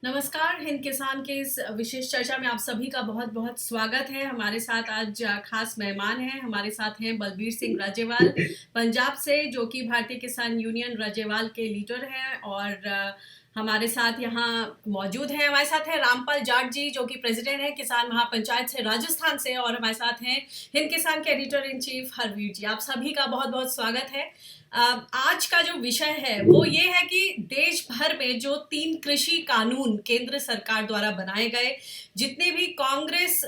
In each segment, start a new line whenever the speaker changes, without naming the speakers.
नमस्कार। हिंद किसान के इस विशेष चर्चा में आप सभी का बहुत बहुत स्वागत है। हमारे साथ आज खास मेहमान हैं। हमारे साथ हैं बलबीर सिंह राजेवाल पंजाब से, जो कि भारतीय किसान यूनियन राजेवाल के लीडर हैं, और हमारे साथ यहाँ मौजूद हैं। हमारे साथ हैं रामपाल जाट जी, जो कि प्रेसिडेंट हैं किसान महापंचायत से राजस्थान से, और हमारे साथ हैं हिंद किसान के एडिटर इन चीफ हरवीर जी। आप सभी का बहुत बहुत स्वागत है। आज का जो विषय है वो ये है कि देश भर में जो 3 कृषि कानून केंद्र सरकार द्वारा बनाए गए, जितने भी कांग्रेस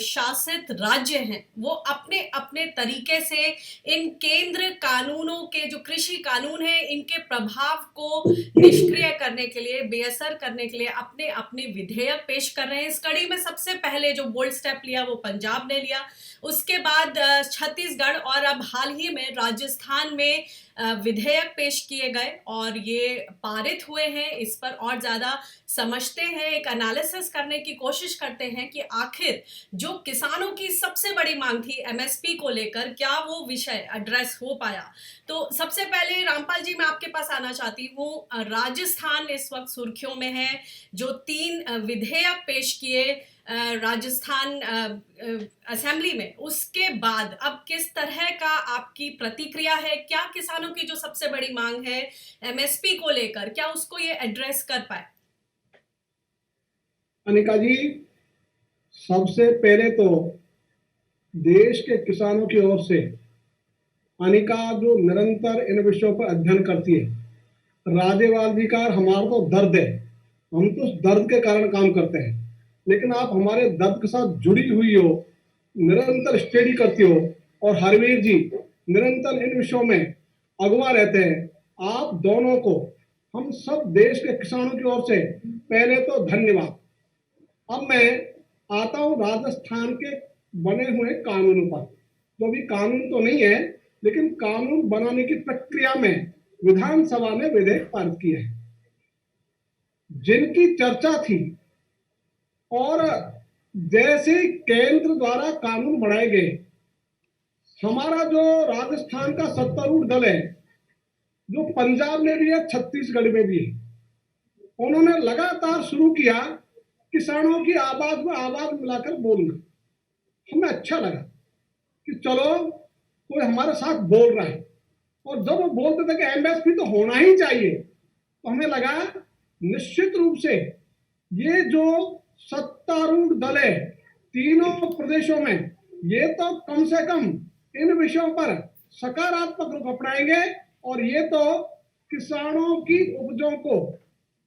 शासित राज्य हैं, वो अपने अपने तरीके से इन केंद्र कानूनों के, जो कृषि कानून हैं, इनके प्रभाव को निष्क्रिय करने के लिए, बेअसर करने के लिए अपने अपने विधेयक पेश कर रहे हैं। इस कड़ी में सबसे पहले जो बोल्ड स्टेप लिया वो पंजाब ने लिया, उसके बाद छत्तीसगढ़, और अब हाल ही में राजस्थान में विधेयक पेश किए गए और ये पारित हुए हैं। इस पर और ज़्यादा समझते हैं, एक एनालिसिस करने की कोशिश करते हैं कि आखिर जो किसानों की सबसे बड़ी मांग थी एमएसपी को लेकर, क्या वो विषय एड्रेस हो पाया। तो सबसे पहले रामपाल जी, मैं आपके पास आना चाहती हूँ। राजस्थान इस वक्त सुर्खियों में है। जो 3 विधेयक पेश किए राजस्थान असेंबली में, उसके बाद अब किस तरह का आपकी प्रतिक्रिया है? क्या किसानों की जो सबसे बड़ी मांग है एमएसपी को लेकर, क्या उसको ये एड्रेस कर पाए?
अनिका जी, सबसे पहले तो देश के किसानों की ओर से अनिका जो निरंतर इन विषयों पर अध्ययन करती है, राजेवाल जी का हमारा तो दर्द है। हम तो उस दर्द के कारण काम करते हैं, लेकिन आप हमारे दर्द के साथ जुड़ी हुई हो, निरंतर स्टडी करती हो, और हरवीर जी निरंतर इन विषयों में अगवा रहते हैं। आप दोनों को हम सब देश के किसानों की ओर से पहले तो धन्यवाद। अब मैं आता हूं राजस्थान के बने हुए कानूनों पर। जो भी कानून तो नहीं है, लेकिन कानून बनाने की प्रक्रिया में विधानसभा ने विधेयक पारित किए हैं, जिनकी चर्चा थी। और जैसे केंद्र द्वारा कानून बनाए गए, हमारा जो राजस्थान का सत्तारूढ़ दल है, जो पंजाब में भी है, छत्तीसगढ़ में भी है, उन्होंने लगातार शुरू किया किसानों की आवाज में आवाज मिलाकर बोलना। हमें अच्छा लगा कि चलो कोई हमारे साथ बोल रहा है। और जब वो बोलते थे कि एमएसपी तो होना ही चाहिए, तो हमें लगा निश्चित रूप से ये जो सत्तारूढ़ दल है तीनों प्रदेशों में, ये तो कम से कम इन विषयों पर सकारात्मक रुख अपनाएंगे, और ये तो किसानों की उपजों को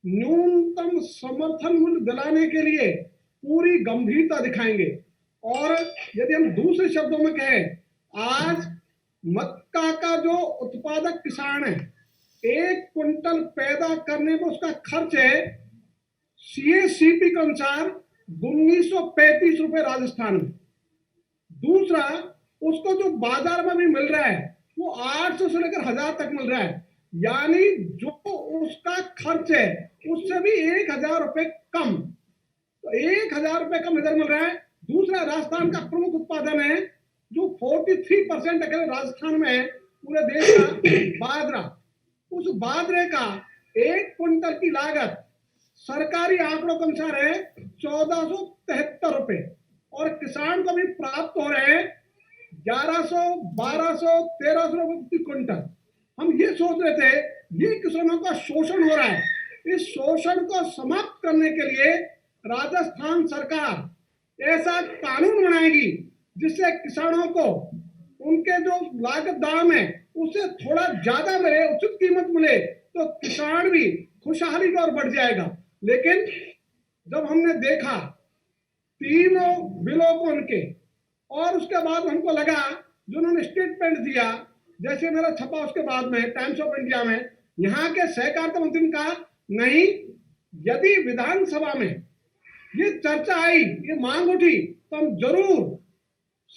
न्यूनतम समर्थन मूल्य दिलाने के लिए पूरी गंभीरता दिखाएंगे। और यदि हम दूसरे शब्दों में कहें, आज मक्का का जो उत्पादक किसान है, 1 क्विंटल पैदा करने में उसका खर्च है सीएसीपी के अनुसार 1935 रुपए राजस्थान में। दूसरा, उसको जो बाजार में भी मिल रहा है वो 800 से लेकर 1000 तक मिल रहा है, यानी जो उसका खर्च है उससे भी 1000 रुपए कम। तो 1000 रुपए कम इधर मिल रहा है। दूसरा, राजस्थान का प्रमुख उत्पादन है जो 43% अकेले राजस्थान में है पूरे देश का, बाजरा। उस बाजरे का 1 क्विंटल की लागत सरकारी आंकड़ों के अनुसार है 1473 रुपए, और किसान को भी प्राप्त हो रहे हैं 1100, 1200, 1300 रुपए प्रति क्विंटल। हम ये सोच रहे थे ये किसानों का शोषण हो रहा है। इस शोषण को समाप्त करने के लिए राजस्थान सरकार ऐसा कानून बनाएगी जिससे किसानों को उनके जो लागत दाम है उससे थोड़ा ज्यादा मिले, उचित कीमत मिले, तो किसान भी खुशहाली की ओर बढ़ जाएगा। लेकिन जब हमने देखा तीनों बिलों को उनके, और उसके बाद हमको लगा जो उन्होंने स्टेटमेंट दिया, जैसे मेरा छपा उसके बाद में टाइम्स ऑफ इंडिया में, यहाँ के सहकारिता मंत्री ने कहा नहीं, यदि विधानसभा में ये चर्चा आई, ये मांग उठी, तो हम जरूर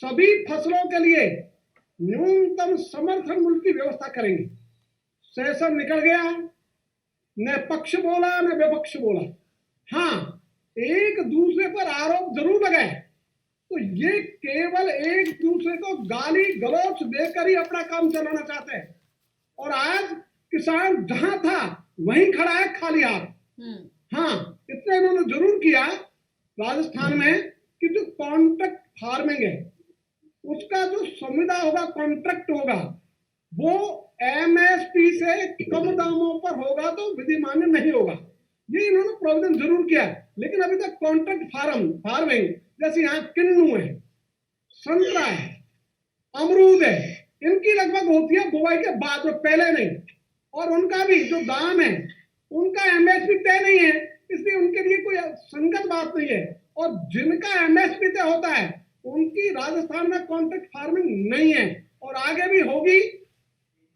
सभी फसलों के लिए न्यूनतम समर्थन मूल्य की व्यवस्था करेंगे। सेशन निकल गया, न पक्ष बोला न विपक्ष बोला। हाँ, एक दूसरे पर आरोप जरूर लगाए, तो ये केवल एक दूसरे को गाली गलौच देकर ही अपना काम चलाना चाहते हैं। और आज किसान जहां था वहीं खड़ा है खाली हाथ। हाँ, इतने किया राजस्थान में कि जो कॉन्ट्रैक्ट फार्मिंग है उसका जो संविदा होगा, कॉन्ट्रैक्ट होगा, वो एमएसपी से कम दामों पर होगा तो विधिमान्य नहीं होगा। ये इन्होंने प्रोविजन जरूर किया, लेकिन अभी तक कॉन्ट्रैक्ट फार्मिंग जैसे यहाँ किन्नू है, संतरा है, अमरूद है, इनकी लगभग होती है बुआई के बाद, पहले नहीं, और उनका भी जो दाम है उनका एमएसपी तय नहीं है, इसलिए उनके लिए कोई संगत बात नहीं है। और जिनका एमएसपी तय होता है उनकी राजस्थान में कॉन्ट्रैक्ट फार्मिंग नहीं है, और आगे भी होगी,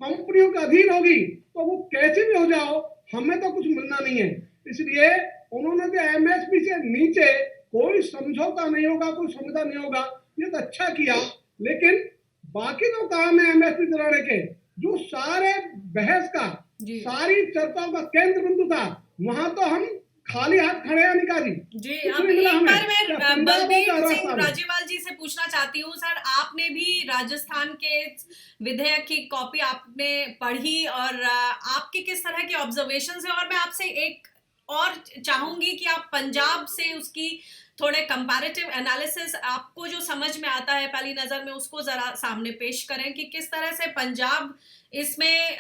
कंपनियों के अधीन होगी, तो वो कैसे भी हो जाओ हमें तो कुछ मिलना नहीं है। इसलिए उन्होंने जो एमएसपी से नीचे कोई समझौता नहीं होगा, कोई संविदा नहीं होगा, ये तो अच्छा किया, लेकिन बाकी जो काम है एमएसपी दिलाने के, जो सारे बहस का, सारी चर्चाओं का केंद्र बिंदु था, वहां तो हम खाली हाथ खड़े हैं अनिका जी।
जी, अब एक बार मैं बलबीर सिंह राजेवाल जी से पूछना चाहती हूँ, सर आपने भी राजस्थान के विधेयक की कॉपी आपने पढ़ी, और आपके किस तरह के ऑब्जर्वेशंस है, और मैं आपसे एक और चाहूंगी कि आप पंजाब से उसकी थोड़े कंपैरेटिव एनालिसिस, आपको जो समझ में आता है पहली नजर में, उसको जरा सामने पेश करें कि किस तरह से पंजाब इसमें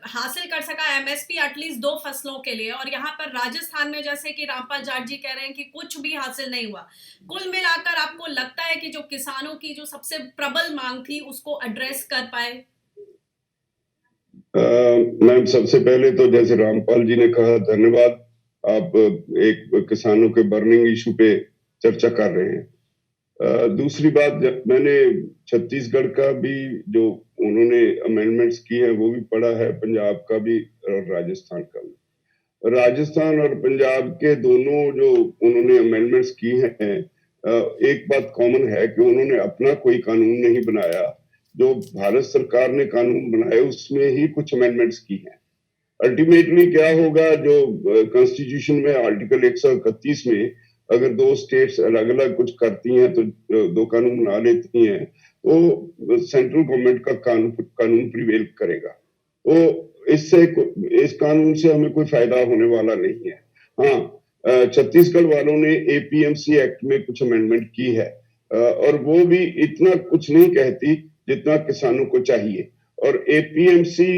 हासिल कर सका एमएसपी एटलीस्ट 2 फसलों के लिए, और यहाँ पर राजस्थान में जैसे कि रामपाल जाट जी कह रहे हैं कि कुछ भी हासिल नहीं हुआ। कुल मिलाकर आपको लगता है कि जो किसानों की जो सबसे प्रबल मांग थी उसको एड्रेस कर पाए?
मैम, सबसे पहले तो जैसे रामपाल जी ने कहा, धन्यवाद, आप एक किसानों के बर्निंग इशू पे चर्चा कर रहे हैं। दूसरी बात, मैंने छत्तीसगढ़ का भी जो उन्होंने अमेंडमेंट्स की है वो भी पढ़ा है, पंजाब का भी और राजस्थान का भी। राजस्थान और पंजाब के दोनों जो उन्होंने अमेंडमेंट्स की हैं, एक बात कॉमन है कि उन्होंने अपना कोई कानून नहीं बनाया, जो भारत सरकार ने कानून बनाए उसमें ही कुछ अमेंडमेंट्स की हैं। अल्टीमेटली क्या होगा, जो कॉन्स्टिट्यूशन में आर्टिकल 131 में अगर 2 स्टेट्स अलग अलग कुछ करती हैं तो 2 कानून बना लेती हैं, तो सेंट्रल गवर्नमेंट का कानून प्रिवेल करेगा। तो इससे इस कानून से हमें कोई फायदा होने वाला नहीं है। हाँ, छत्तीसगढ़ वालों ने एपीएमसी एक्ट में कुछ अमेंडमेंट की है, और वो भी इतना कुछ नहीं कहती जितना किसानों को चाहिए। और एपीएमसी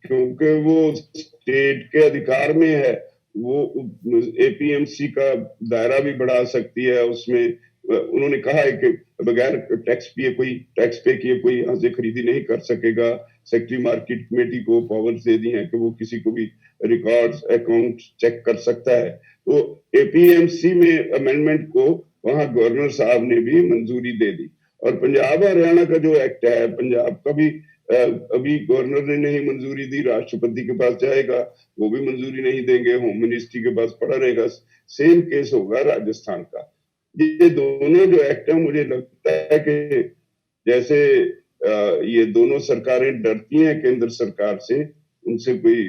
क्योंकि वो स्टेट के अधिकार में है, वो एपीएमसी का दायरा भी बढ़ा सकती है। उसमें उन्होंने कहा है कि बगैर टैक्स पे किए कोई यहाँ से खरीदी नहीं कर सकेगा। सेक्रेटरी मार्केट कमेटी को पावर्स दे दी है कि वो किसी को भी रिकॉर्ड्स, अकाउंट चेक कर सकता है। तो एपीएमसी में अमेंडमेंट को वहां गवर्नर साहब ने भी मंजूरी दे दी। और पंजाब हरियाणा का जो एक्ट है, पंजाब का भी अभी गवर्नर ने नहीं मंजूरी दी, राष्ट्रपति के पास जाएगा, वो भी मंजूरी नहीं देंगे, होम मिनिस्ट्री के पास पड़ा रहेगा। सेम केस होगा राजस्थान का। ये दोनों जो एक्ट है, मुझे लगता है कि जैसे ये दोनों सरकारें डरती हैं केंद्र सरकार से, उनसे कोई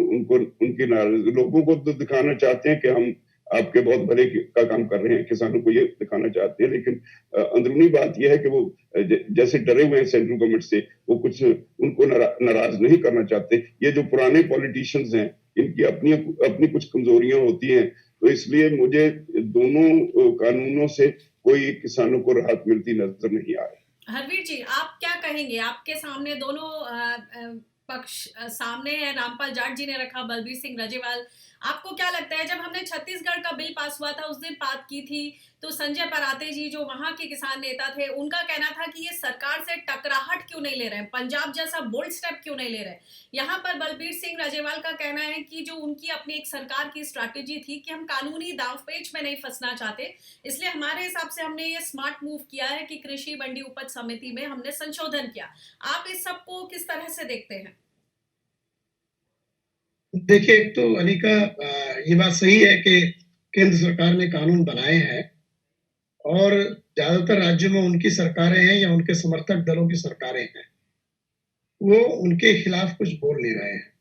उनको उनके लोगों को तो दिखाना चाहते हैं कि हम आपके बहुत भले का काम कर रहे हैं, किसानों को ये दिखाना चाहते हैं, लेकिन अंदरूनी बात यह है कि वो जैसे डरे हुए हैं सेंट्रल गवर्नमेंट से, वो कुछ उनको नाराज नहीं करना चाहते। ये जो पुराने पॉलिटिशियंस हैं, इनकी अपनी अपनी कुछ कमजोरियां होती हैं, तो इसलिए मुझे दोनों कानूनों से कोई किसानों को राहत मिलती नजर नहीं आ रही।
हरवीर जी, आप क्या कहेंगे? आपके सामने दोनों पक्ष सामने है, रामपाल जाट जी ने रखा, बलबीर सिंह राजेवाल, आपको क्या लगता है? जब हमने छत्तीसगढ़ का बिल पास हुआ था उस दिन बात की थी, तो संजय पराते जी जो वहां के किसान नेता थे, उनका कहना था कि ये सरकार से टकराहट क्यों नहीं ले रहे हैं, पंजाब जैसा बोल्ड स्टेप क्यों नहीं ले रहे हैं। यहाँ पर बलबीर सिंह राजेवाल का कहना है कि जो उनकी अपनी एक सरकार की स्ट्रैटेजी थी कि हम कानूनी दांवपेच में नहीं फंसना चाहते, इसलिए हमारे हिसाब से हमने ये स्मार्ट मूव किया है कि कृषि मंडी उपज समिति में हमने संशोधन किया। आप इस सबको किस तरह से देखते हैं?
देखिए, एक तो अनिका, ये बात सही है कि केंद्र सरकार ने कानून बनाए हैं और ज्यादातर राज्यों में उनकी सरकारें हैं या उनके समर्थक दलों की सरकारें हैं, वो उनके खिलाफ कुछ बोल नहीं रहे हैं।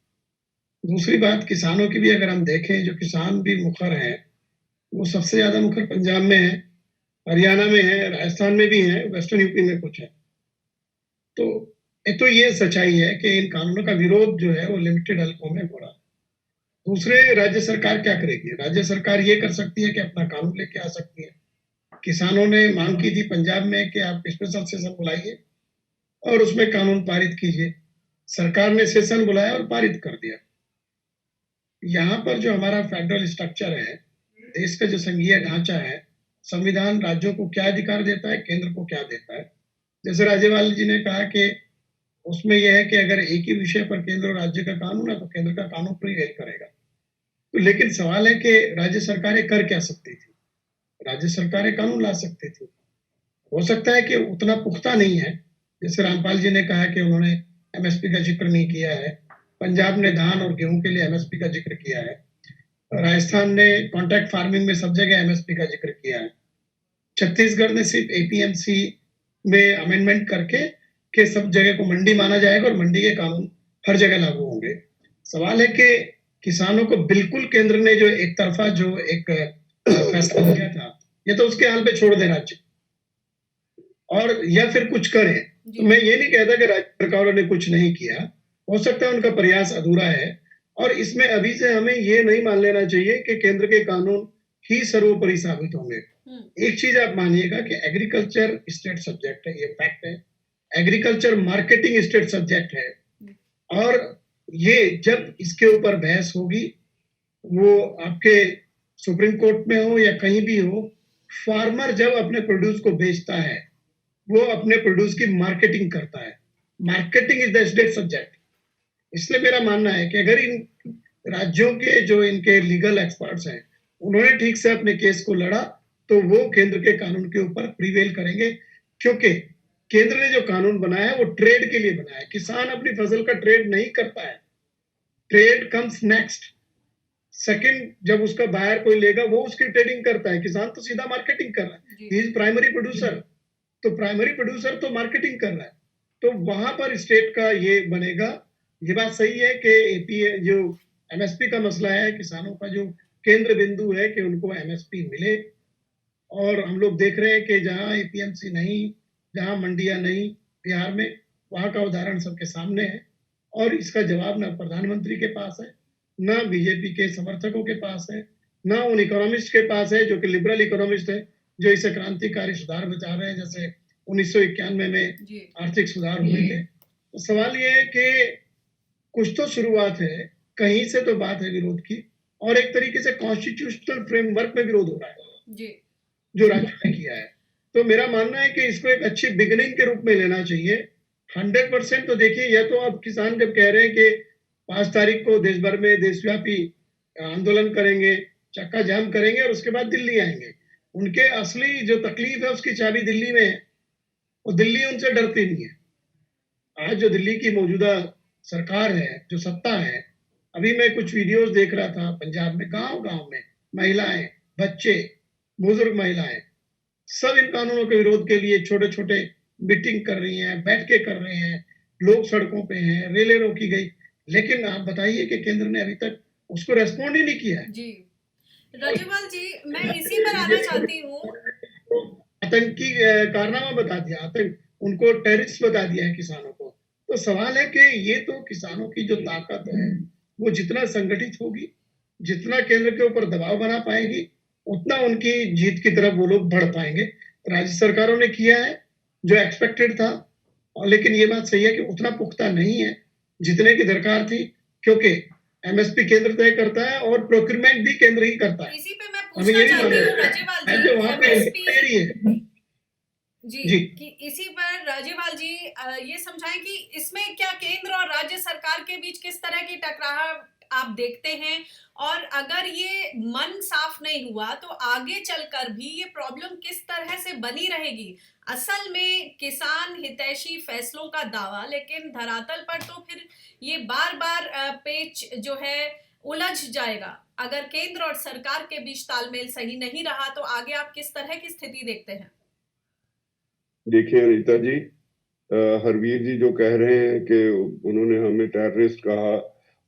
दूसरी बात, किसानों की भी अगर हम देखें, जो किसान भी मुखर हैं, वो सबसे ज्यादा मुखर पंजाब में है, हरियाणा में है, राजस्थान में भी है, वेस्टर्न यूपी में कुछ है। तो एक तो ये सच्चाई है कि इन कानूनों का विरोध जो है वो लिमिटेड हलकों में हो रहा है। दूसरे राज्य सरकार क्या करेगी? राज्य सरकार ये कर सकती है कि अपना कानून लेके आ सकती है। किसानों ने मांग की थी पंजाब में कि आप स्पेशल सेशन बुलाइए और उसमें कानून पारित कीजिए। सरकार ने सेशन बुलाया और पारित कर दिया। यहाँ पर जो हमारा फेडरल स्ट्रक्चर है, देश का जो संघीय ढांचा है, संविधान राज्यों को क्या अधिकार देता है, केंद्र को क्या देता है। जैसे राज्यपाल जी ने कहा कि उसमें यह है कि अगर एक ही विषय पर केंद्र और राज्य का कानून है तो केंद्र का कानून प्रिवेल करेगा। तो लेकिन सवाल है कि राज्य सरकारें कर क्या सकती थी? राज्य सरकारें कानून ला सकती थी। हो सकता है कि उतना पुख्ता नहीं है, जैसे रामपाल जी ने कहा कि उन्होंने एमएसपी का जिक्र नहीं किया है। पंजाब ने धान और गेहूं के लिए एमएसपी का जिक्र किया है। राजस्थान ने कॉन्ट्रैक्ट फार्मिंग में सब जगह एमएसपी का जिक्र किया है। छत्तीसगढ़ ने सिर्फ एपीएमसी में अमेंडमेंट करके कि सब जगह को मंडी माना जाएगा और मंडी के कानून हर जगह लागू होंगे। सवाल है कि किसानों को बिल्कुल केंद्र ने जो एक तरफा जो एक फैसला लिया था, ये तो उसके हाल पे छोड़ दे राज्य, और या फिर कुछ करें। तो मैं ये नहीं कहता कि राज्य सरकारों ने कुछ नहीं किया, हो सकता है उनका प्रयास अधूरा है। और इसमें अभी से हमें ये नहीं मान लेना चाहिए कि केंद्र के कानून ही सर्वोपरि साबित होंगे। एक चीज आप मानिएगा कि एग्रीकल्चर स्टेट सब्जेक्ट है, ये फैक्ट है। एग्रीकल्चर मार्केटिंग स्टेट सब्जेक्ट है, और ये जब इसके ऊपर बहस होगी, वो आपके सुप्रीम कोर्ट में हो या कहीं भी हो, फार्मर जब अपने प्रोड्यूस को बेचता है, वो अपने प्रोड्यूस की मार्केटिंग करता है। Marketing is the state subject. इसलिए मेरा मानना है कि अगर इन राज्यों के जो इनके लीगल एक्सपर्ट्स हैं, उन्होंने ठीक से अपने केस को लड़ा, तो वो केंद्र के कानून के ऊपर प्रिवेल करेंगे। क्योंकि केंद्र ने जो कानून बनाया है वो ट्रेड के लिए बनाया है। किसान अपनी फसल का ट्रेड नहीं करता है, ट्रेड कम्स नेक्स्ट। सेकंड, जब उसका बायर कोई लेगा वो उसकी ट्रेडिंग करता है। किसान तो सीधा मार्केटिंग कर रहा है, ही इज प्राइमरी प्रोड्यूसर। तो प्राइमरी प्रोड्यूसर तो मार्केटिंग कर रहा है, तो वहां पर स्टेट का ये बनेगा। ये बात सही है कि एपी जो एमएसपी का मसला है, किसानों का जो केंद्र बिंदु है कि उनको एमएसपी मिले, और हम लोग देख रहे हैं कि जहां एपीएमसी नहीं, जहां मंडियां नहीं बिहार में, वहां का उदाहरण सबके सामने है। और इसका जवाब ना प्रधानमंत्री के पास है, ना बीजेपी के समर्थकों के पास है, ना उन इकोनॉमिस्ट के पास है जो कि लिबरल इकोनॉमिस्ट है, जो इसे क्रांतिकारी सुधार बता रहे हैं, जैसे 1991 में आर्थिक सुधार हुए थे। तो सवाल ये है कि कुछ तो शुरुआत है, कहीं से तो बात है विरोध की, और एक तरीके से कॉन्स्टिट्यूशनल फ्रेमवर्क में विरोध हो रहा है जो राज्य ने किया है। तो मेरा मानना है कि इसको एक अच्छी बिगिनिंग के रूप में लेना चाहिए। 100% तो देखिए, यह तो अब किसान जब कह रहे हैं कि 5 तारीख को देश भर में देशव्यापी आंदोलन करेंगे, चक्का जाम करेंगे और उसके बाद दिल्ली आएंगे, उनके असली जो तकलीफ है उसकी चाबी दिल्ली में है। वो दिल्ली उनसे डरती नहीं है। आज जो दिल्ली की मौजूदा सरकार है, जो सत्ता है, अभी मैं कुछ वीडियोस देख रहा था पंजाब में, गांव-गांव में महिलाएं, बच्चे, बुजुर्ग महिलाएं सब इन कानूनों के विरोध के लिए छोटे-छोटे मीटिंग कर रही हैं, बैठ के कर रहे हैं, लोग सड़कों पे हैं, रेलें रोकी गई। लेकिन आप बताइए कि केंद्र ने अभी तक उसको रेस्पॉन्ड ही नहीं किया है।
जी राजेवाल जी, मैं इसी पर आना चाहती हूँ।
आतंकी कारनामा बता दिया, आतंक उनको टेररिस्ट बता दिया है किसानों को। तो सवाल है कि ये तो किसानों की जो ताकत है, वो जितना संगठित होगी, जितना केंद्र के ऊपर दबाव बना पाएगी, उतना उनकी जीत की तरफ वो लोग बढ़ पाएंगे। राज्य सरकारों ने किया है जो एक्सपेक्टेड था, और लेकिन ये बात सही है कि उतना पुख्ता नहीं है जितने की दरकार थी, क्योंकि एमएसपी केंद्र तय करता है और प्रोक्योरमेंट भी केंद्र ही करता है।
इसी पे मैं पूछना चाहती हूँ राजेवाल जी,
वहां पे
एमएसपी
जी
कि इसी पर राजेवाल जी ये समझाएं कि इसमें क्या केंद्र और राज्य सरकार के बीच किस तरह की टकराव आप देखते हैं, और अगर ये मन साफ नहीं हुआ तो आगे चलकर भी ये प्रॉब्लम किस तरह से बनी रहेगी। असल में किसान हितैषी फैसलों का दावा, लेकिन धरातल पर तो फिर ये बार बार पेच जो है उलझ जाएगा। अगर केंद्र और सरकार के बीच तालमेल सही नहीं रहा तो आगे आप किस तरह की स्थिति देखते हैं?
देखिए अनीता जी, हरवीर जी जो कह रहे हैं कि उन्होंने हमें टेररिस्ट कहा,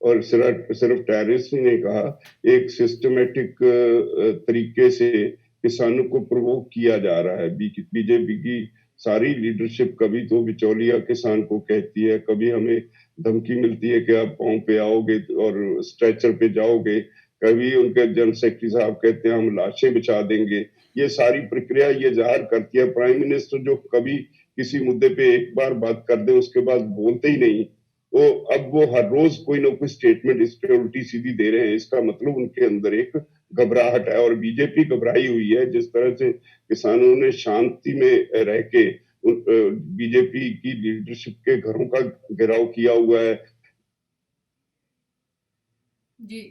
और सिर्फ टेररिस्ट ही नहीं कहा, एक सिस्टमेटिक तरीके से किसानों को प्रोवोक किया जा रहा है। बीजेपी की सारी लीडरशिप कभी तो बिचौलिया किसान को कहती है, कभी हमें धमकी मिलती है कि आप पाँव पे आओगे और स्ट्रेचर पे जाओगे, कभी उनके जनरल सेक्रेटरी साहब कहते हैं हम लाशें बिछा देंगे। ये सारी प्रक्रिया ये ज़ाहिर करती है प्राइम मिनिस्टर जो कभी किसी मुद्दे पे एक बार बात कर दे उसके बाद बोलते ही नहीं, वो हर रोज कोई ना कोई स्टेटमेंट इस पे उल्टी सीधी दे रहे हैं। इसका मतलब उनके अंदर एक घबराहट है और बीजेपी घबराई हुई है। जिस तरह से किसानों ने शांति में रह के बीजेपी की लीडरशिप के घरों का घेराव किया हुआ है।
जी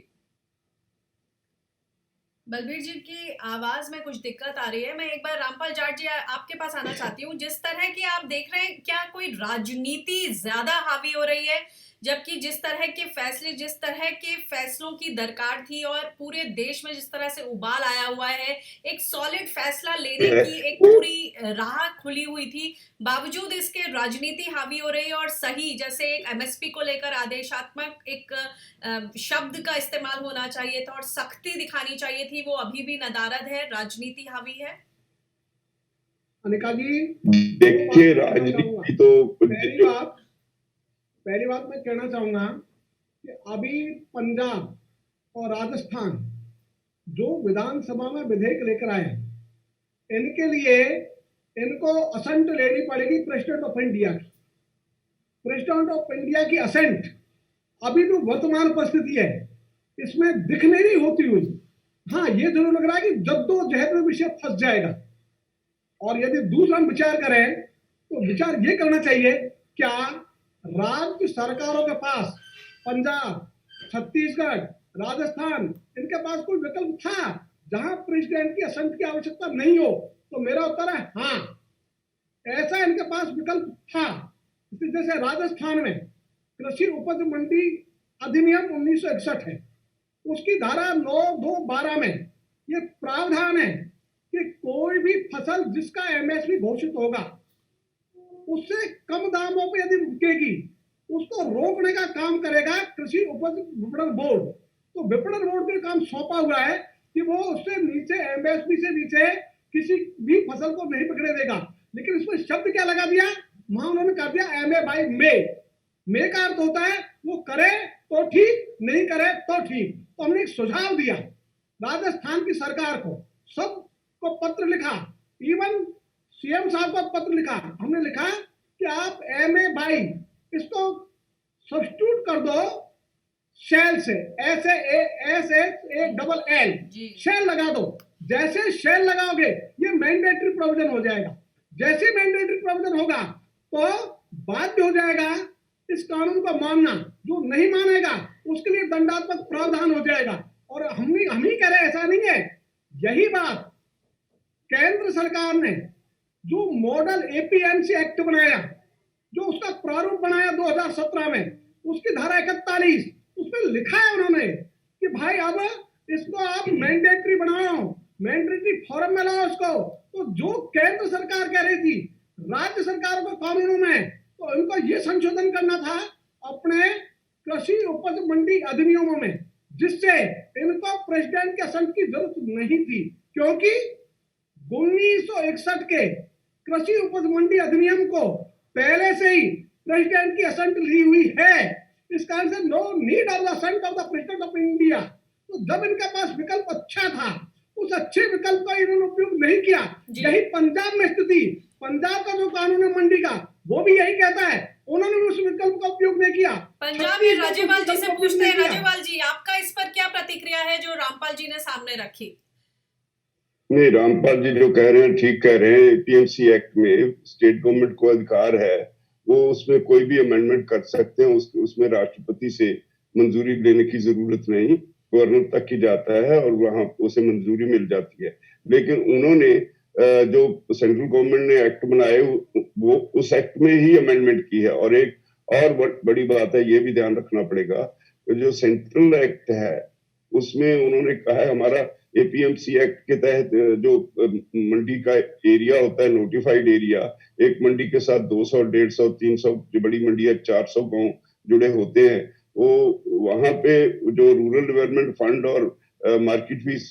बलबीर जी की आवाज में कुछ दिक्कत आ रही है। मैं एक बार रामपाल जाट जी आपके पास आना चाहती हूँ। जिस तरह की आप देख रहे हैं, क्या कोई राजनीति ज्यादा हावी हो रही है, जबकि जिस तरह के फैसलों की दरकार थी और पूरे देश में जिस तरह से उबाल आया हुआ है, एक सॉलिड फैसला लेने की एक पूरी राह खुली हुई थी, बावजूद इसके राजनीति हावी हो रही है और सही जैसे एक एमएसपी को लेकर आदेशात्मक एक शब्द का इस्तेमाल होना चाहिए था और सख्ती दिखानी चाहिए थी, वो अभी भी नदारद है, राजनीति हावी है।
अनिका जी
देखिए राजनीति तो
पहली बात मैं कहना चाहूंगा कि अभी पंजाब और राजस्थान जो विधानसभा में विधेयक लेकर आए इनके लिए इनको असेंट लेनी पड़ेगी प्रेसिडेंट ऑफ इंडिया की। प्रेसिडेंट ऑफ इंडिया की असेंट अभी जो वर्तमान परिस्थिति है इसमें दिखने नहीं होती हुई। हाँ, ये जरूर लग रहा है कि जद्दोजहद में विषय फंस जाएगा। और यदि दूसरा हम विचार करें तो विचार ये करना चाहिए, क्या राज्य सरकारों के पास पंजाब, छत्तीसगढ़, राजस्थान इनके पास कोई विकल्प था जहां प्रेसिडेंट की असेंट की आवश्यकता नहीं हो? तो मेरा उत्तर है हाँ, ऐसा इनके पास विकल्प था। जैसे राजस्थान में कृषि उपज मंडी अधिनियम 1961 है, उसकी धारा 9(2)(12) में ये प्रावधान है कि कोई भी फसल जिसका एमएसपी घोषित होगा उससे कम दामों पे यदि बिकेगी उसको रोकने का काम करेगा कृषि उपज विपणन बोर्ड। तो विपणन बोर्ड को काम सौंपा हुआ है कि वो उससे नीचे एमएसपी से नीचे किसी भी फसल को नहीं पकड़े देगा। लेकिन इसमें शब्द क्या लगा दिया, वहां उन्होंने कर दिया एमए बाई मे का अर्थ होता है वो करे तो ठीक, नहीं करे तो ठीक। तो हमने एक सुझाव दिया राजस्थान की सरकार को, सबको पत्र लिखा, इवन सीएम साहब को पत्र लिखा। हमने लिखा कि आप एमए बाई इसको सब्स्टिट्यूट कर दो शेल से, SALL शेल लगा दो। जैसे शेल लगाओगे ये मैंडेटरी प्रोविजन हो जाएगा। जैसे मैंडेटरी प्रोविजन होगा तो बाध्य हो जाएगा इस कानून को मानना। जो नहीं मानेगा उसके लिए दंडात्मक प्रावधान हो जाएगा। और हम ही कह रहे, ऐसा नहीं है। यही बात केंद्र सरकार ने जो मॉडल एपीएमसी एक्ट बनाया, जो उसका प्रारूप बनाया 2017 में, उसकी धारा 41 उसमें लिखा है उन्होंने कि भाई अब इसको आप मैंडेटरी बनाओ, मैंडेटरी फॉर्म में लाओ इसको। तो जो केंद्र सरकार कह रही थी राज्य सरकारों को कानूनों में, तो इनको ये संशोधन करना था अपने कृषि उपज मंडी अधिनियमों में, जिससे इनको प्रेसिडेंट के असेंट की जरूरत नहीं थी, क्योंकि 1961 के कृषि उपज मंडी अधिनियम को पहले से ही प्रेसिडेंट की असेंट ली हुई है। इस कारण से no need of the assent of the president of India. तो जब इनके पास विकल्प अच्छा था, उस अच्छे विकल्प का इन्होंने उपयोग नहीं किया। यही पंजाब में स्थिति, पंजाब का जो कानून है मंडी का वो भी यही कहता है, उन्होंने भी उस विकल्प का उपयोग नहीं किया।
पंजाब में राज्यपाल जी से पूछते हैं। राज्यपाल जी, आपका इस पर क्या प्रतिक्रिया है जो रामपाल जी ने सामने रखी?
नहीं, रामपाल जी जो कह रहे हैं ठीक कह रहे हैं। एपीएमसी एक्ट में स्टेट गवर्नमेंट को अधिकार है, वो उसमें कोई भी अमेंडमेंट कर सकते हैं। उसमें राष्ट्रपति से मंजूरी लेने की जरूरत नहीं, गवर्नर तक ही जाता है और वहां उसे मंजूरी मिल जाती है। लेकिन उन्होंने जो सेंट्रल गवर्नमेंट ने एक्ट बनाए वो उस एक्ट में ही अमेंडमेंट की है। और एक और बड़ी बात है, ये भी ध्यान रखना पड़ेगा, जो सेंट्रल एक्ट है उसमें उन्होंने कहा है हमारा एपीएमसी एक्ट के तहत जो मंडी का एरिया होता है, नोटिफाइड एरिया, एक मंडी के साथ 200, 150, 300 जो बड़ी मंडी है 400 गांव जुड़े होते हैं। वो वहां पे जो रूरल डेवलपमेंट फंड और मार्केट फीस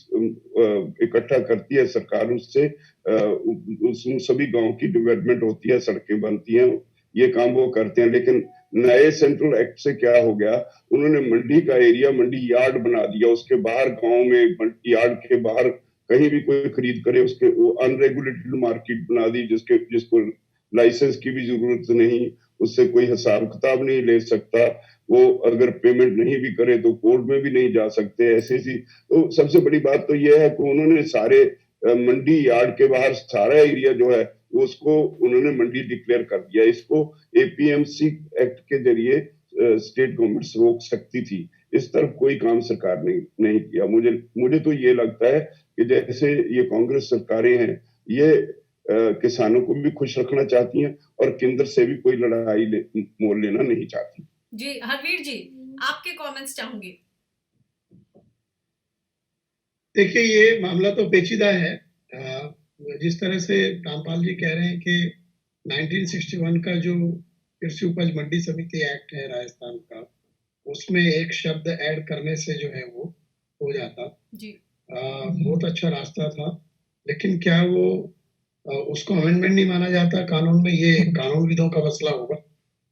इकट्ठा करती है सरकार, उससे उन सभी गांव की डेवलपमेंट होती है, सड़कें बनती हैं, ये काम वो करते हैं। लेकिन नए सेंट्रल एक्ट से क्या हो गया, उन्होंने मंडी का एरिया मंडी यार्ड बना दिया, उसके बाहर गांव में यार्ड के बाहर कहीं भी कोई खरीद करे उसके वो अनरेगुलेटेड मार्केट बना दी, जिसको लाइसेंस की भी जरूरत नहीं, उससे कोई हिसाब किताब नहीं ले सकता, वो अगर पेमेंट नहीं भी करे तो कोर्ट में भी नहीं जा सकते, ऐसे सी। तो सबसे बड़ी बात तो यह है कि उन्होंने सारे मंडी यार्ड के बाहर सारा एरिया जो है उसको उन्होंने मंडी डिक्लेयर कर दिया। इसको एपीएमसी एक्ट के जरिए स्टेट गवर्नमेंट रोक सकती थी, इस तरफ कोई काम सरकार ने नहीं किया। मुझे तो ये लगता है कि जैसे ये कांग्रेस सरकारें हैं, ये किसानों को भी खुश रखना चाहती हैं और केंद्र से भी कोई लड़ाई मोल लेना नहीं चाहती।
जी हरवीर जी, आपके कमेंट्स चाहूंगी।
देखिए, ये मामला तो पेचीदा है। जिस तरह से रामपाल जी कह रहे हैं कि 1961 का जो कृषि उपज मंडी समिति एक्ट है राजस्थान का, उसमें एक शब्द ऐड करने से जो है वो हो जाता
जी।
बहुत अच्छा रास्ता था। लेकिन क्या वो उसको अमेंडमेंट नहीं माना जाता कानून में? ये कानूनविदों का मसला होगा,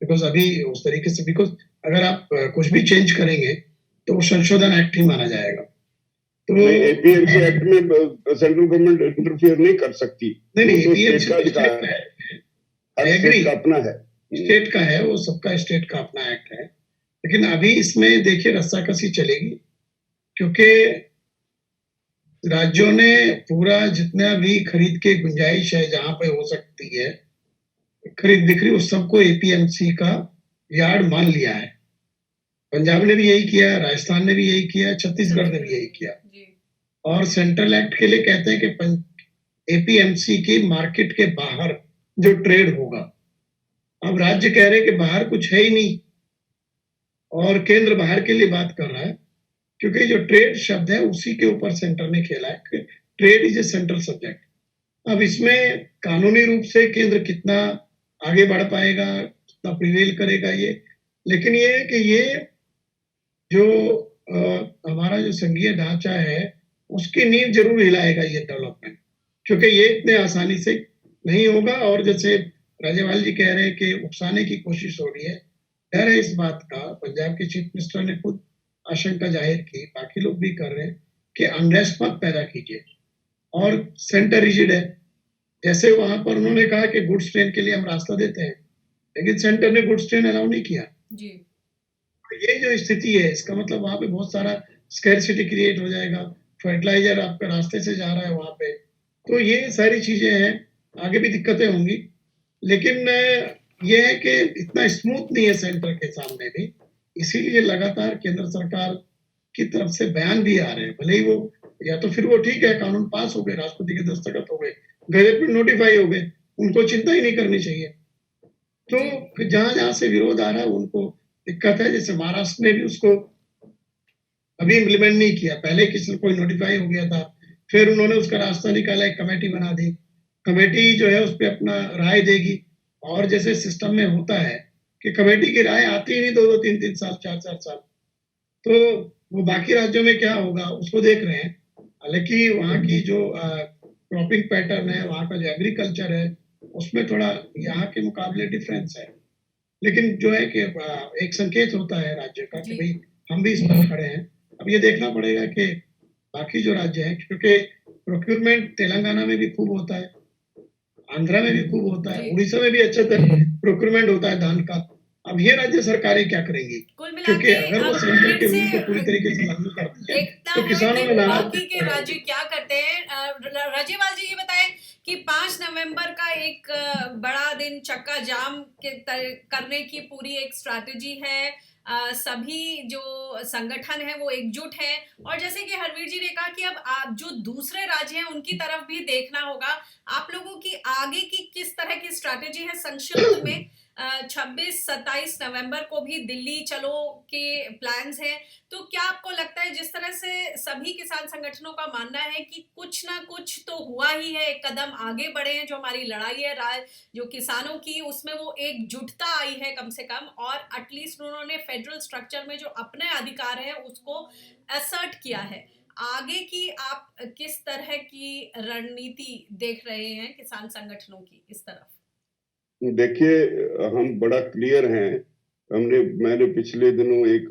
बिकॉज अभी उस तरीके से, बिकॉज अगर आप कुछ भी चेंज करेंगे तो वो संशोधन एक्ट ही माना जाएगा। तो
एपीएमसी एक्ट में सेंट्रल गवर्नमेंट इंटरफियर नहीं कर सकती।
नहीं,
तो
एपीएमसी
स्टेट का अधिकार है, हर स्टेट का अपना है,
स्टेट का है, वो सबका स्टेट का अपना एक्ट है। लेकिन अभी इसमें देखिए रस्साकसी चलेगी, क्योंकि राज्यों ने पूरा जितना भी खरीद के गुंजाइश है जहां पे हो सकती है खरीद बिक्री, उस सबको एपीएमसी का यार्ड मान लिया है। पंजाब ने भी यही किया, राजस्थान ने भी यही किया, छत्तीसगढ़ ने भी यही किया। और सेंट्रल एक्ट के लिए कहते हैं कि एपीएमसी की मार्केट के बाहर जो ट्रेड होगा। अब राज्य कह रहे हैं कि बाहर कुछ है ही नहीं, और केंद्र बाहर के लिए बात कर रहा है, क्योंकि जो ट्रेड शब्द है उसी के ऊपर सेंटर ने खेला है। Trade is a central subject. अब इसमें कानूनी रूप से केंद्र कितना आगे बढ़ पाएगा, कितना प्रिवेल करेगा ये, लेकिन ये है कि ये जो हमारा जो संघीय ढांचा है उसकी नींव जरूर हिलाएगा ये डेवलपमेंट, क्योंकि ये इतने आसानी से नहीं होगा। और जैसे राज्यपाल जी कह रहे हैं कि उकसाने की कोशिश हो रही है, डर है इस बात का। पंजाब के चीफ मिनिस्टर ने खुद आशंका जाहिर की, बाकी लोग भी कर रहे हैं कि अनरेस्ट मत पैदा कीजिए। और सेंटर रिजिड है, जैसे वहां पर उन्होंने कहा कि गुड्स ट्रेन के लिए हम रास्ता देते हैं, लेकिन सेंटर ने गुड्स ट्रेन अलाउ नहीं किया जी। ये जो स्थिति है, इसका मतलब वहां पे बहुत सारा स्कैरसिटी क्रिएट हो जाएगा। फर्टिलाइजर आपके रास्ते से जा रहा है वहां पे, तो ये सारी चीजें हैं, आगे भी दिक्कतें होंगी। लेकिन ये है कि इतना स्मूथ नहीं है सेंटर के सामने भी, इसीलिए लगातार केंद्र सरकार की तरफ से बयान भी आ रहे हैं। भले ही वो, या तो फिर वो ठीक है कानून पास हो गए, राष्ट्रपति के दस्तखत हो गए, गजट में नोटिफाई हो गए, उनको चिंता ही नहीं करनी चाहिए। तो जहां जहां से विरोध आ रहा है उनको दिक्कत है। जैसे महाराष्ट्र ने भी उसको अभी इम्प्लीमेंट नहीं किया, पहले किसी कोई नोटिफाई हो गया था, फिर उन्होंने उसका रास्ता निकाला, एक कमेटी बना दी, कमेटी जो है उस पर अपना राय देगी। और जैसे सिस्टम में होता है कि कमेटी की राय आती ही नहीं 2-2, 3-3 साल, 4-4 साल, तो वो बाकी राज्यों में क्या होगा उसको देख रहे हैं। हालांकि वहाँ की जो क्रॉपिंग पैटर्न है, वहाँ का जो एग्रीकल्चर है, उसमें थोड़ा यहाँ के मुकाबले डिफरेंस है। लेकिन जो है कि एक संकेत होता है राज्य का कि भाई हम भी इस पर खड़े हैं। अब ये देखना पड़ेगा कि बाकी जो राज्य हैं, क्योंकि प्रोक्योरमेंट तेलंगाना में भी खूब होता है, आंध्रा में भी खूब होता है, उड़ीसा में भी अच्छे तरह प्रोक्योरमेंट होता है धान का। अब ये राज्य सरकारें क्या करेंगी? क्योंकि अगर वो सेंटर के रूल को पूरी तरीके से लागू करती है तो किसानों में
बाकी के राज्य क्या करते हैं? राज्यपाल जी ये बताएं कि 5 नवंबर का एक बड़ा दिन चक्का जाम करने की पूरी एक स्ट्रैटेजी है, सभी जो संगठन है वो एकजुट है, और जैसे कि हरवीर जी ने कहा कि अब आप जो दूसरे राज्य हैं उनकी तरफ भी देखना होगा। आप लोगों की आगे की किस तरह की स्ट्रैटेजी है? संक्षिप्त में 26-27 नवंबर को भी दिल्ली चलो के प्लान्स हैं, तो क्या आपको लगता है जिस तरह से सभी किसान संगठनों का मानना है कि कुछ ना कुछ तो हुआ ही है, एक कदम आगे बढ़े हैं, जो हमारी लड़ाई है जो किसानों की, उसमें वो एकजुटता आई है कम से कम, और एटलीस्ट उन्होंने फेडरल स्ट्रक्चर में जो अपने अधिकार है उसको असर्ट किया है। आगे की आप किस तरह की रणनीति देख रहे हैं किसान संगठनों की इस तरफ?
देखिए, हम बड़ा क्लियर हैं। मैंने पिछले दिनों एक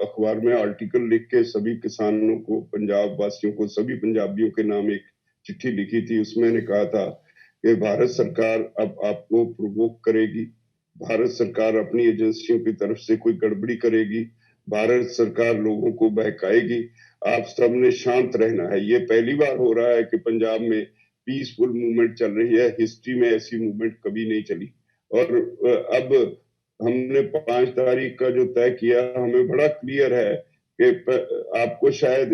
अखबार में आर्टिकल लिख के सभी किसानों को, पंजाब वासियों को, सभी पंजाबियों के नाम एक चिट्ठी लिखी थी। उसमें मैंने कहा था कि भारत सरकार अब आपको प्रोवोक करेगी, भारत सरकार अपनी एजेंसियों की तरफ से कोई गड़बड़ी करेगी, भारत सरकार लोगों को बहकाएगी। आप सबने शांत रहना है। ये पहली बार हो रहा है कि पंजाब में पीसफुल मूवमेंट चल रही है। हिस्ट्री में ऐसी मूवमेंट कभी नहीं चली। और अब हमने 5 तारीख का जो तय किया, हमें बड़ा क्लियर है कि आपको शायद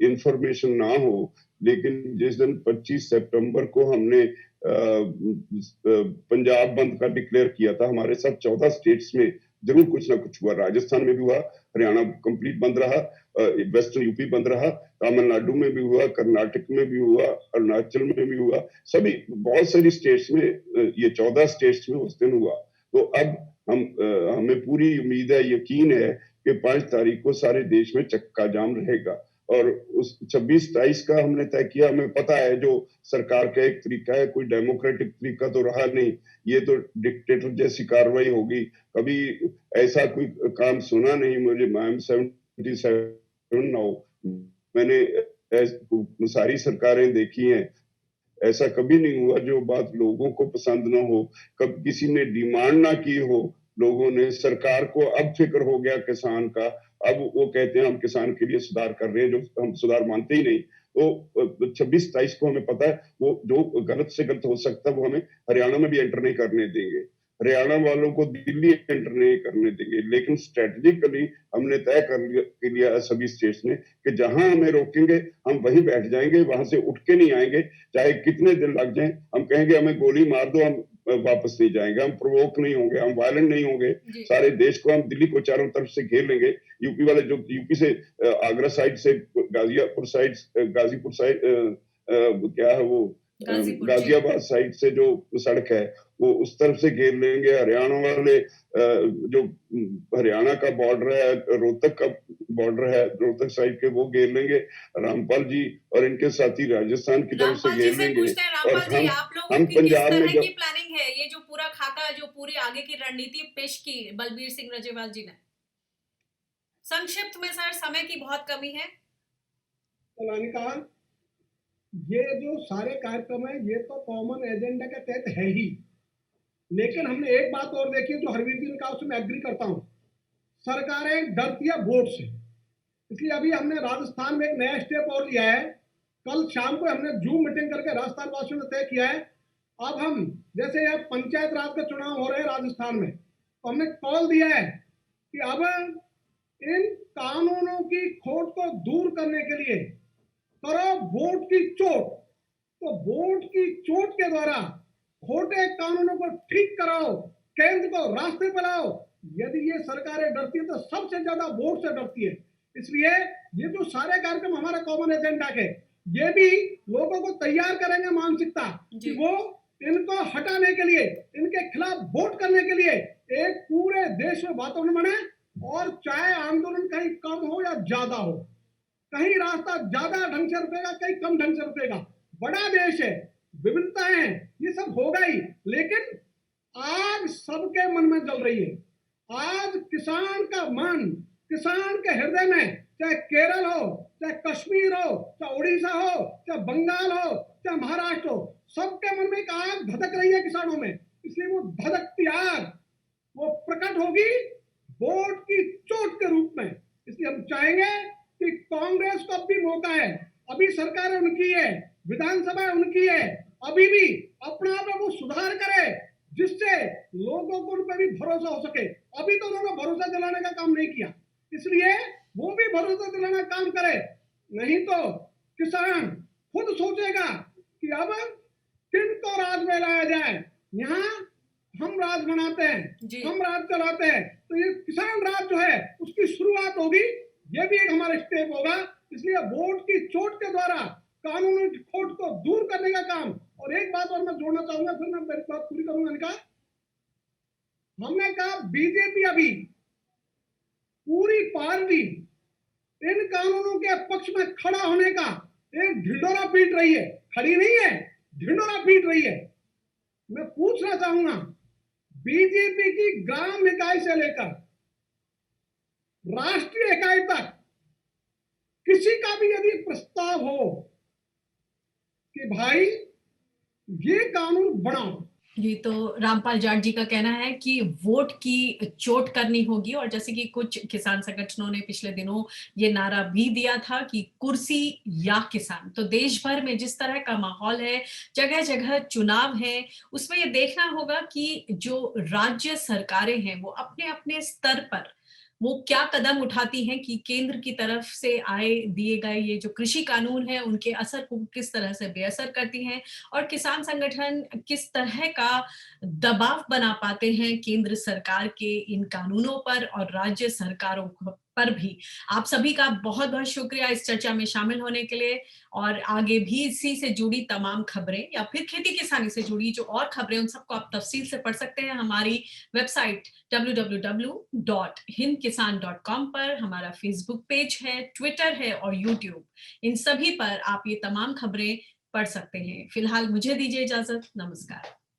इंफॉर्मेशन ना हो, लेकिन जिस दिन 25 सितंबर को हमने पंजाब बंद का डिक्लेयर किया था, हमारे साथ 14 स्टेट्स में जरूर कुछ ना कुछ हुआ। राजस्थान में भी हुआ, हरियाणा कंप्लीट बंद रहा, वेस्टर्न यूपी बंद रहा, तमिलनाडु में भी हुआ, कर्नाटक में भी हुआ, अरुणाचल में भी हुआ, सभी बहुत सारी स्टेट्स में, ये 14 स्टेट्स में उस दिन हुआ। तो अब हमें पूरी उम्मीद है, यकीन है कि 5 तारीख को सारे देश में चक्का जाम रहेगा। और उस 26-23 का हमने तय किया। हमें पता है जो सरकार का एक तरीका है, कोई डेमोक्रेटिक तरीका तो रहा नहीं। ये तो डिक्टेटर जैसी कार्रवाई होगी। कभी ऐसा कोई काम सुना नहीं मुझे। I am 77 now. मैंने सारी सरकारें देखी हैं, ऐसा कभी नहीं हुआ जो बात लोगों को पसंद ना हो, कब किसी ने डिमांड ना की हो। लोगों ने, सरकार को अब फिक्र हो गया किसान का। अब वो कहते हैं हम किसान के लिए सुधार कर रहे हैं, जो हम सुधार मानते ही नहीं। तो 26-23 को हमें पता है वो जो गलत से गलत हो सकता है वो हमें हरियाणा में भी एंटर नहीं करने देंगे, हरियाणा वालों को दिल्ली एंटर नहीं करने देंगे। लेकिन स्ट्रेटेजिकली हमने तय कर लिया सभी स्टेट्स ने कि जहां हमें रोकेंगे हम वहीं बैठ जाएंगे, वहां से उठ के नहीं आएंगे, चाहे कितने दिन लग जाएं। हम कहेंगे हमें गोली मार दो, हम वापस नहीं जाएंगे, हम प्रोवोक नहीं होंगे, हम वायलेंट नहीं होंगे। सारे देश को, हम दिल्ली को चारों तरफ से घेर लेंगे। यूपी वाले, जो यूपी से आगरा साइड से, गाजीपुर साइड, क्या है वो, गाजियाबाद साइड से जो सड़क है वो उस तरफ से घेर लेंगे। हरियाणा वाले, जो हरियाणा का बॉर्डर है, रोहतक का बॉर्डर है, रोहतक साइड के, वो घेर लेंगे। रामपाल जी और इनके साथी राजस्थान की तरफ से घेर लेंगे। और हम पंजाब में
जो प्लानिंग है, ये जो पूरा खाका, जो पूरी आगे की रणनीति पेश की बलबीर सिंह राजेवाल जी ने, संक्षिप्त में सर, समय की बहुत कमी है।
ये जो सारे कार्यक्रम है ये तो कॉमन एजेंडा के तहत है ही, लेकिन हमने एक बात और देखी जो हरवीर जी ने कहा, उसमें मैं एग्री करता हूं। सरकारें डरती है वोट से, इसलिए अभी हमने राजस्थान में एक नया स्टेप और लिया है। कल शाम को हमने जूम मीटिंग करके राजस्थान वासियों ने तय किया है, अब हम, जैसे ये पंचायत राज के चुनाव हो रहे हैं राजस्थान में, तो हमने कॉल दिया है कि अब इन कानूनों की खोट को दूर करने के लिए करो वोट की चोट। तो वोट की चोट के द्वारा खोटे कानूनों को ठीक कराओ, केंद्र को रास्ते पर लाओ। यदि ये सरकारें डरती है तो सबसे ज्यादा वोट से डरती है। इसलिए ये जो सारे कार्यक्रम हमारे कॉमन एजेंडा के, ये भी लोगों को तैयार करेंगे मानसिकता कि वो इनको हटाने के लिए, इनके खिलाफ वोट करने के लिए एक पूरे देश में वातावरण बने। और चाहे आंदोलन कहीं कम हो या ज्यादा हो, कहीं रास्ता ज्यादा ढंग से रुकेगा, कहीं कम ढंग से रुकेगा। बड़ा देश है, विविधताएं हैं, ये सब होगा ही, लेकिन आग सबके मन में जल रही है। आज किसान का मन, किसान के हृदय में, चाहे केरल हो, चाहे कश्मीर हो, चाहे उड़ीसा हो, चाहे बंगाल हो, चाहे महाराष्ट्र हो, सबके मन में एक आग धधक रही है किसानों में। इसलिए वो धधकती आग वो प्रकट होगी वोट की चोट के रूप में। इसलिए हम चाहेंगे कि कांग्रेस को अब भी मौका है, अभी सरकार उनकी है, विधानसभा उनकी है, अभी भी अपना आप वो सुधार करे जिससे लोगों को उन पर भी भरोसा हो सके। अभी तो उन्होंने भरोसा दिलाने का काम नहीं किया, इसलिए वो भी भरोसा दिलाने का काम करे। नहीं तो किसान खुद सोचेगा कि अब किनको राज में लाया जाए। यहाँ हम राज बनाते हैं, हम राज चलाते हैं, तो ये किसान राज जो है उसकी शुरुआत होगी। ये भी एक हमारा स्टेप होगा। इसलिए वोट की चोट के द्वारा कानूनी खोट को दूर करने का काम। और एक बात और मैं जोड़ना चाहूंगा, फिर मैं मेरी बात पूरी करूंगा। हमने कहा बीजेपी अभी पूरी पार्टी इन कानूनों के पक्ष में खड़ा होने का एक ढिंढोरा पीट रही है, खड़ी नहीं है, ढिंढोरा पीट रही है। मैं पूछना चाहूंगा, बीजेपी की ग्राम इकाई से लेकर राष्ट्रीय इकाई तक किसी का भी यदि प्रस्ताव हो कि भाई ये कानून बनाओ,
ये तो रामपाल जाट जी का कहना है कि वोट की चोट करनी होगी। और जैसे कि कुछ किसान संगठनों ने पिछले दिनों ये नारा भी दिया था कि कुर्सी या किसान, तो देश भर में जिस तरह का माहौल है, जगह जगह चुनाव है, उसमें ये देखना होगा कि जो राज्य सरकारें हैं वो अपने अपने स्तर पर वो क्या कदम उठाती हैं कि केंद्र की तरफ से आए दिए गए ये जो कृषि कानून है उनके असर को किस तरह से बेअसर करती हैं, और किसान संगठन किस तरह का दबाव बना पाते हैं केंद्र सरकार के इन कानूनों पर और राज्य सरकारों पर भी। आप सभी का बहुत बहुत शुक्रिया इस चर्चा में शामिल होने के लिए। और आगे भी इसी से जुड़ी तमाम खबरें या फिर खेती किसानी से जुड़ी जो और खबरें उन सबको आप तफसील से पढ़ सकते हैं हमारी वेबसाइट www.hindkisan.com पर। हमारा फेसबुक पेज है, ट्विटर है और यूट्यूब, इन सभी पर आप ये तमाम खबरें पढ़ सकते हैं। फिलहाल मुझे दीजिए इजाजत, नमस्कार।